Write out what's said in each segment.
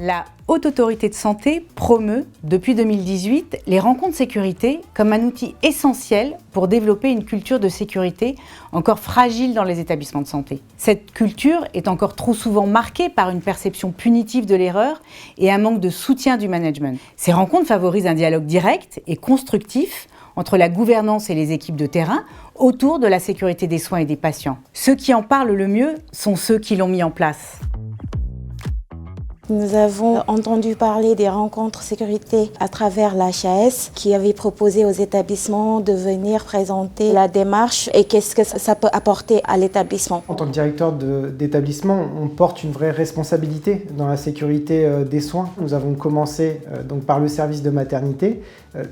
La Haute Autorité de Santé promeut, depuis 2018, les rencontres sécurité comme un outil essentiel pour développer une culture de sécurité encore fragile dans les établissements de santé. Cette culture est encore trop souvent marquée par une perception punitive de l'erreur et un manque de soutien du management. Ces rencontres favorisent un dialogue direct et constructif entre la gouvernance et les équipes de terrain autour de la sécurité des soins et des patients. Ceux qui en parlent le mieux sont ceux qui l'ont mis en place. Nous avons entendu parler des rencontres sécurité à travers l'HAS qui avait proposé aux établissements de venir présenter la démarche et qu'est-ce que ça peut apporter à l'établissement. En tant que directeur d'établissement, on porte une vraie responsabilité dans la sécurité des soins. Nous avons commencé donc par le service de maternité,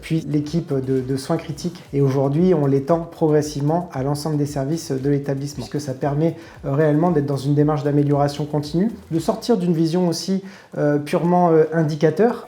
puis l'équipe de soins critiques et aujourd'hui on l'étend progressivement à l'ensemble des services de l'établissement. Puisque ça permet réellement d'être dans une démarche d'amélioration continue, de sortir d'une vision aussi purement indicateur.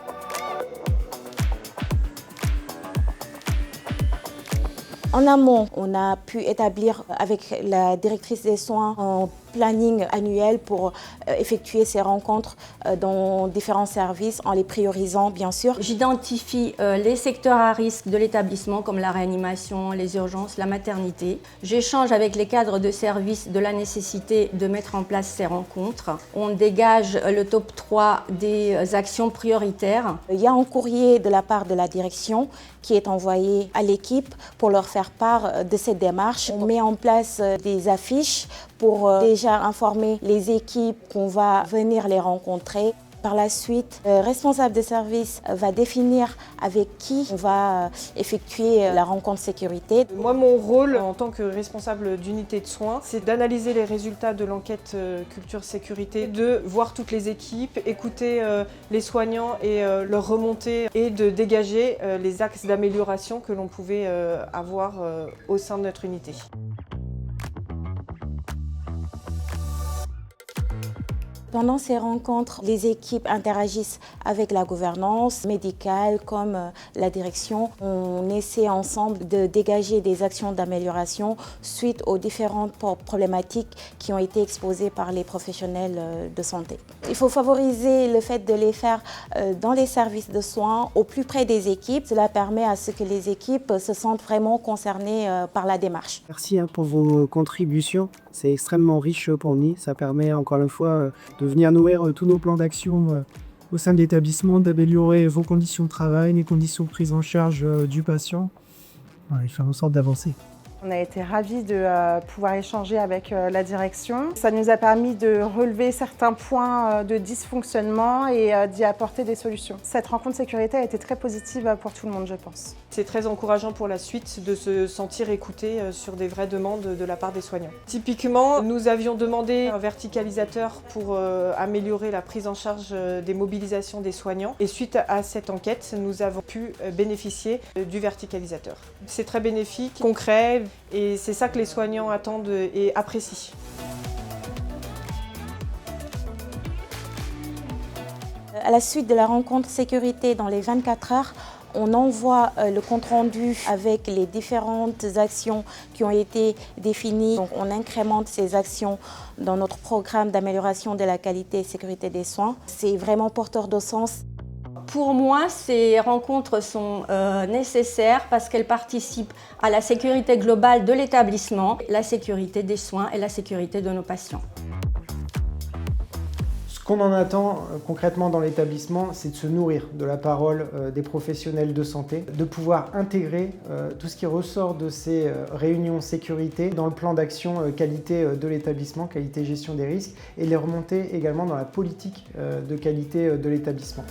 En amont, on a pu établir avec la directrice des soins un planning annuel pour effectuer ces rencontres dans différents services en les priorisant bien sûr. J'identifie les secteurs à risque de l'établissement comme la réanimation, les urgences, la maternité. J'échange avec les cadres de service de la nécessité de mettre en place ces rencontres. On dégage le top 3 des actions prioritaires. Il y a un courrier de la part de la direction qui est envoyé à l'équipe pour leur faire part de cette démarche. On met en place des affiches pour déjà informer les équipes qu'on va venir les rencontrer. Par la suite, le responsable de service va définir avec qui on va effectuer la rencontre sécurité. Moi, mon rôle en tant que responsable d'unité de soins, c'est d'analyser les résultats de l'enquête culture sécurité, de voir toutes les équipes, écouter les soignants et leur remonter et de dégager les axes d'amélioration que l'on pouvait avoir au sein de notre unité. Pendant ces rencontres, les équipes interagissent avec la gouvernance médicale comme la direction. On essaie ensemble de dégager des actions d'amélioration suite aux différentes problématiques qui ont été exposées par les professionnels de santé. Il faut favoriser le fait de les faire dans les services de soins au plus près des équipes. Cela permet à ce que les équipes se sentent vraiment concernées par la démarche. Merci pour vos contributions. C'est extrêmement riche pour nous. Ça permet encore une fois de venir nourrir tous nos plans d'action au sein de l'établissement, d'améliorer vos conditions de travail, les conditions de prise en charge du patient et faire en sorte d'avancer. On a été ravis de pouvoir échanger avec la direction. Ça nous a permis de relever certains points de dysfonctionnement et d'y apporter des solutions. Cette rencontre sécurité a été très positive pour tout le monde, je pense. C'est très encourageant pour la suite de se sentir écouté sur des vraies demandes de la part des soignants. Typiquement, nous avions demandé un verticalisateur pour améliorer la prise en charge des mobilisations des soignants. Et suite à cette enquête, nous avons pu bénéficier du verticalisateur. C'est très bénéfique, concret. Et c'est ça que les soignants attendent et apprécient. À la suite de la rencontre sécurité dans les 24 heures, on envoie le compte-rendu avec les différentes actions qui ont été définies. Donc on incrémente ces actions dans notre programme d'amélioration de la qualité et sécurité des soins. C'est vraiment porteur de sens. Pour moi, ces rencontres sont nécessaires parce qu'elles participent à la sécurité globale de l'établissement, la sécurité des soins et la sécurité de nos patients. Ce qu'on en attend concrètement dans l'établissement, c'est de se nourrir de la parole des professionnels de santé, de pouvoir intégrer tout ce qui ressort de ces réunions sécurité dans le plan d'action qualité de l'établissement, qualité gestion des risques, et les remonter également dans la politique de qualité de l'établissement.